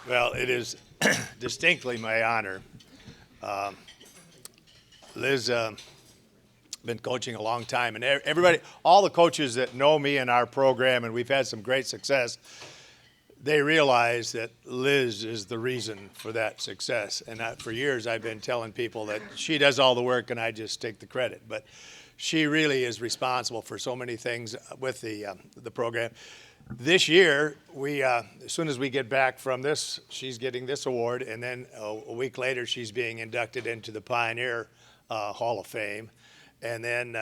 Well, it is distinctly my honor. Liz, been coaching a long time, and everybody, all the coaches that know me and our program, and we've had some great success, they realize that Liz is the reason for that success. And for years, I've been telling people that she does all the work and I just take the credit. But she really is responsible for so many things with the program. This year, as soon as we get back from this, she's getting this award, and then a week later, she's being inducted into the Pioneer Hall of Fame. And then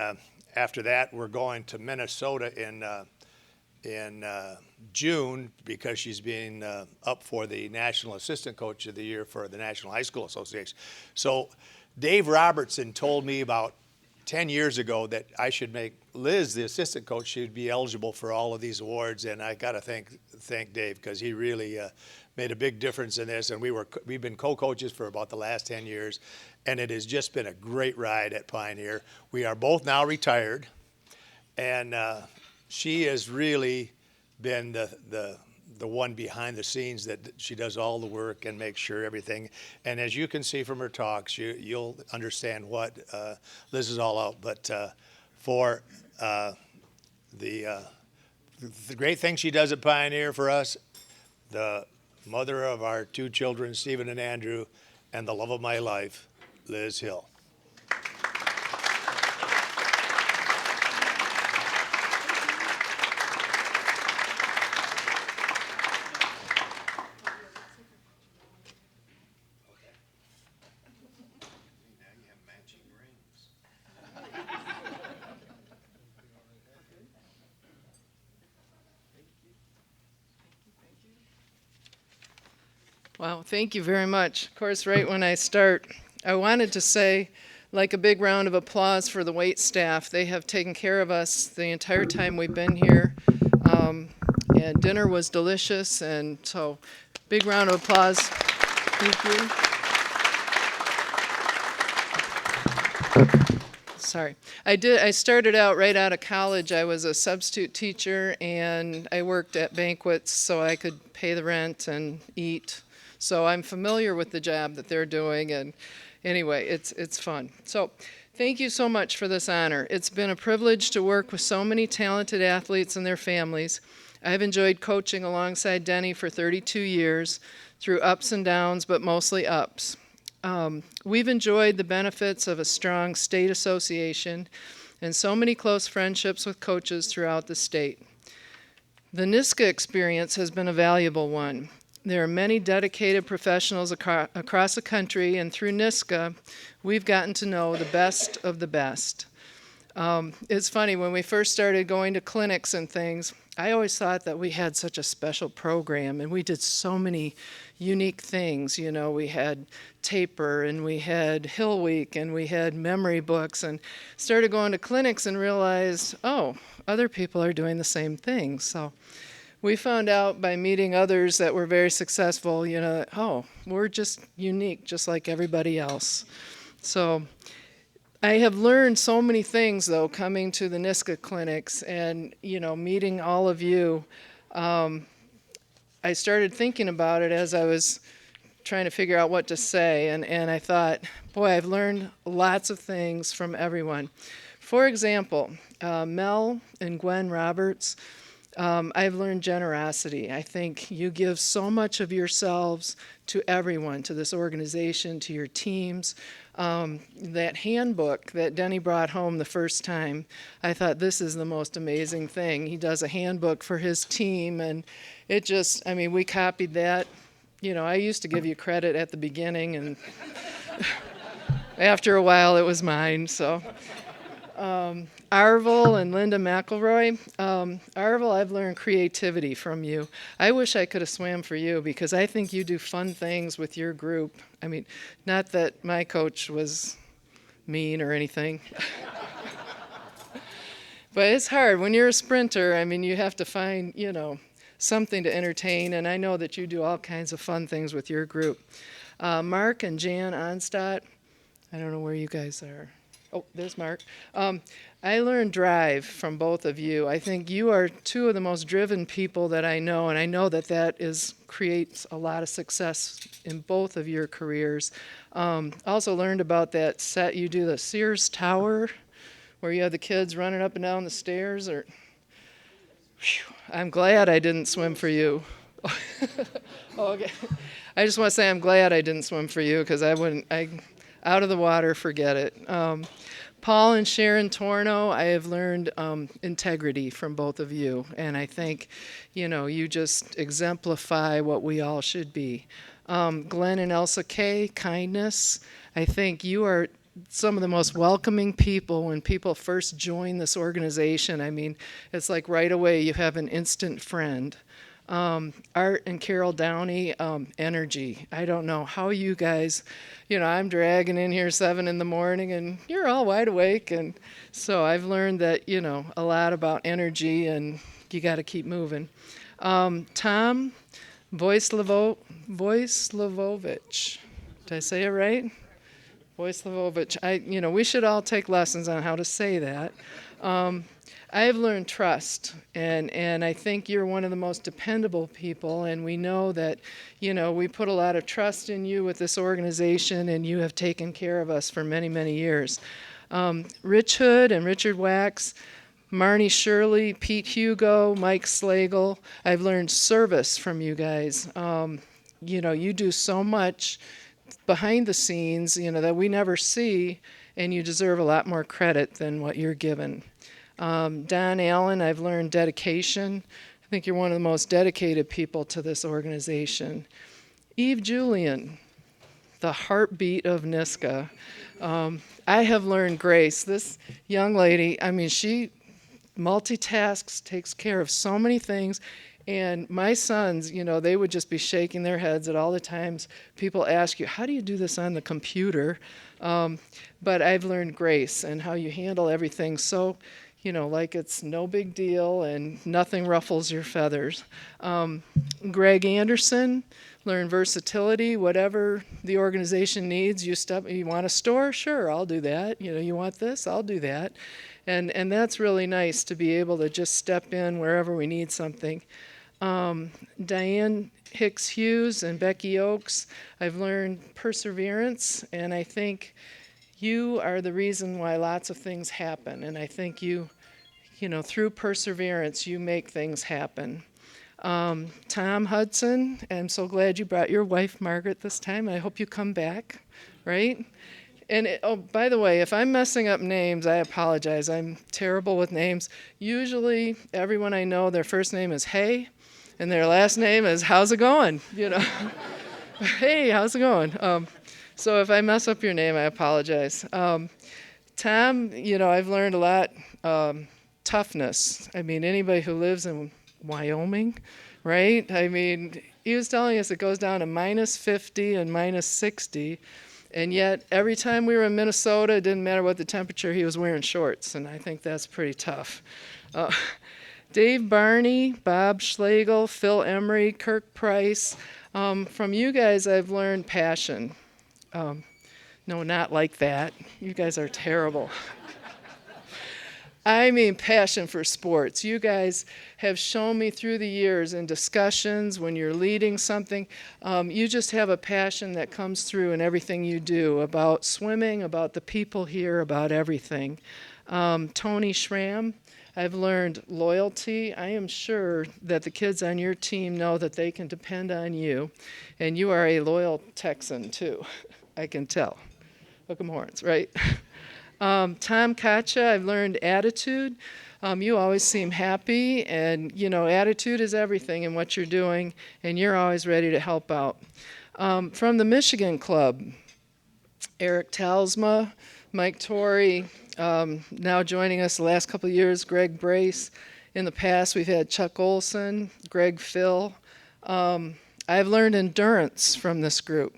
after that, we're going to Minnesota in June because she's being up for the National Assistant Coach of the Year for the National High School Association. So Dave Robertson told me about 10 years ago that I should make Liz the assistant coach. She'd be eligible for all of these awards, and I got to thank Dave because he really made a big difference in this. And we've been co-coaches for about the last 10 years, and it has just been a great ride at Pioneer. We are both now retired, and she has really been the one behind the scenes that she does all the work and makes sure everything. And as you can see from her talks, you'll understand what Liz is all about. But for the great thing she does at Pioneer for us, the mother of our two children, Stephen and Andrew, and the love of my life, Liz Hill. Wow, thank you very much. Of course, right when I start, I wanted to say, like, a big round of applause for the wait staff. They have taken care of us the entire time we've been here, and dinner was delicious, and so big round of applause. Thank you. Sorry. I started out right out of college. I was a substitute teacher, and I worked at banquets so I could pay the rent and eat. So I'm familiar with the job that they're doing, and anyway, it's fun. So thank you so much for this honor. It's been a privilege to work with so many talented athletes and their families. I've enjoyed coaching alongside Denny for 32 years through ups and downs, but mostly ups. We've enjoyed the benefits of a strong state association and so many close friendships with coaches throughout the state. The NISCA experience has been a valuable one. There are many dedicated professionals across the country, and through NISCA, we've gotten to know the best of the best. It's funny, when we first started going to clinics and things, I always thought that we had such a special program, and we did so many unique things. You know, we had taper, and we had Hill Week, and we had memory books, and started going to clinics and realized, oh, other people are doing the same thing. So we found out by meeting others that were very successful, you know, oh, we're just unique, just like everybody else. So I have learned so many things, though, coming to the NISCA clinics and, you know, meeting all of you. I started thinking about it as I was trying to figure out what to say, and I thought, boy, I've learned lots of things from everyone. For example, Mel and Gwen Roberts, I've learned generosity. I think you give so much of yourselves to everyone, to this organization, to your teams. That handbook that Denny brought home the first time, I thought, this is the most amazing thing. He does a handbook for his team, and it just, I mean, we copied that. You know, I used to give you credit at the beginning, and after a while it was mine, so. Arvel and Linda McElroy. Arvel, I've learned creativity from you. I wish I could have swam for you because I think you do fun things with your group. I mean, not that my coach was mean or anything. But it's hard. When you're a sprinter, I mean, you have to find, you know, something to entertain, and I know that you do all kinds of fun things with your group. Mark and Jan Onstadt, I don't know where you guys are. Oh, there's Mark. I learned drive from both of you. I think you are two of the most driven people that I know, and I know that creates a lot of success in both of your careers. Also learned about that set you do, the Sears Tower, where you have the kids running up and down the stairs. I'm glad I didn't swim for you. Okay. I just want to say I'm glad I didn't swim for you because I wouldn't. Out of the water, forget it. Paul and Sharon Torno, I have learned integrity from both of you, and I think, you just exemplify what we all should be. Glenn and Elsa Kay, kindness. I think you are some of the most welcoming people when people first join this organization. I mean, it's like right away you have an instant friend. Art and Carol Downey, energy. I don't know how you guys, I'm dragging in here 7 in the morning and you're all wide awake. And so I've learned that, a lot about energy and you got to keep moving. Tom Voislavovich. Did I say it right? Voislavovich. We should all take lessons on how to say that. I have learned trust, and I think you're one of the most dependable people, and we know that, we put a lot of trust in you with this organization, and you have taken care of us for many, many years. Rich Hood and Richard Wax, Marnie Shirley, Pete Hugo, Mike Slagle. I've learned service from you guys. You do so much behind the scenes, that we never see, and you deserve a lot more credit than what you're given. Don Allen, I've learned dedication. I think you're one of the most dedicated people to this organization. Eve Julian, the heartbeat of NISCA. I have learned grace. This young lady, she multitasks, takes care of so many things. And my sons, they would just be shaking their heads at all the times people ask you, how do you do this on the computer? But I've learned grace and how you handle everything so, like it's no big deal and nothing ruffles your feathers. Greg Anderson, learn versatility, whatever the organization needs. You want a store? Sure, I'll do that. You want this? I'll do that. And that's really nice to be able to just step in wherever we need something. Diane Hicks Hughes and Becky Oakes, I've learned perseverance, and I think you are the reason why lots of things happen. And I think through perseverance, you make things happen. Tom Hudson, I'm so glad you brought your wife, Margaret, this time. I hope you come back, right? And by the way, if I'm messing up names, I apologize. I'm terrible with names. Usually, everyone I know, their first name is Hey, and their last name is How's it going? Hey, how's it going? So if I mess up your name, I apologize. Tom, I've learned a lot. Toughness. Anybody who lives in Wyoming, right? He was telling us it goes down to minus 50 and minus 60. And yet, every time we were in Minnesota, it didn't matter what the temperature, he was wearing shorts. And I think that's pretty tough. Dave Barney, Bob Schlegel, Phil Emery, Kirk Price. From you guys, I've learned passion. No, not like that. You guys are terrible. Passion for sports. You guys have shown me through the years in discussions, when you're leading something, you just have a passion that comes through in everything you do, about swimming, about the people here, about everything. Tony Schramm, I've learned loyalty. I am sure that the kids on your team know that they can depend on you, and you are a loyal Texan too, I can tell. Hook 'em horns, right? Tom Kacha, I've learned attitude. You always seem happy, and attitude is everything in what you're doing, and you're always ready to help out. From the Michigan Club, Eric Talsma, Mike Torrey, now joining us the last couple of years, Greg Brace. In the past, we've had Chuck Olson, Greg Phil. I've learned endurance from this group.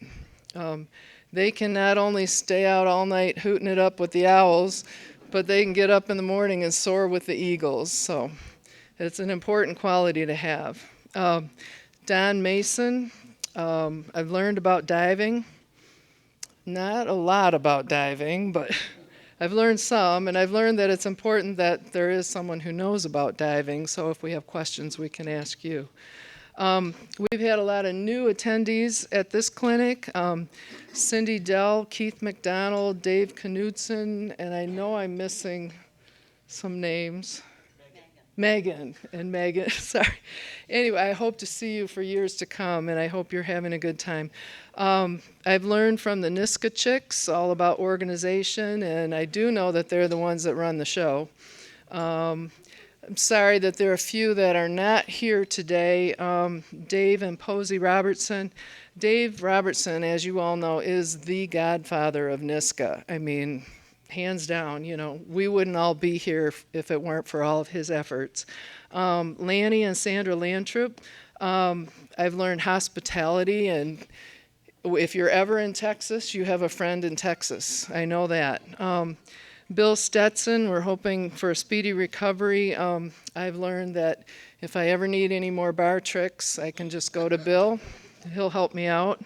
They can not only stay out all night hooting it up with the Owls, but they can get up in the morning and soar with the Eagles. So it's an important quality to have. Don Mason, I've learned about diving. Not a lot about diving, but I've learned some, and I've learned that it's important that there is someone who knows about diving, so if we have questions, we can ask you. We've had a lot of new attendees at this clinic. Cindy Dell, Keith McDonald, Dave Knudsen, and I know I'm missing some names. Megan, sorry. Anyway, I hope to see you for years to come, and I hope you're having a good time. I've learned from the NISCA chicks all about organization, and I do know that they're the ones that run the show. I'm sorry that there are a few that are not here today. Dave and Posey Robertson. Dave Robertson, as you all know, is the godfather of NISCA. I mean, hands down, we wouldn't all be here if it weren't for all of his efforts. Lanny and Sandra Lantroop, I've learned hospitality, and if you're ever in Texas, you have a friend in Texas. I know that. Bill Stetson, we're hoping for a speedy recovery. I've learned that if I ever need any more bar tricks, I can just go to Bill. He'll help me out.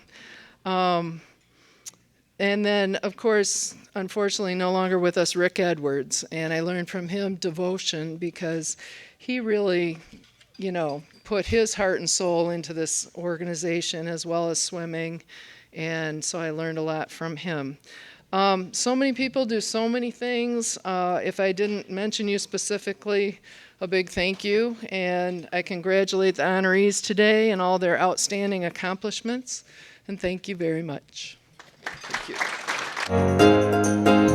And then, of course, unfortunately, no longer with us, Rick Edwards. And I learned from him devotion because he really, put his heart and soul into this organization as well as swimming. And so I learned a lot from him. So many people do so many things. If I didn't mention you specifically, a big thank you. And I congratulate the honorees today and all their outstanding accomplishments. And thank you very much. Thank you.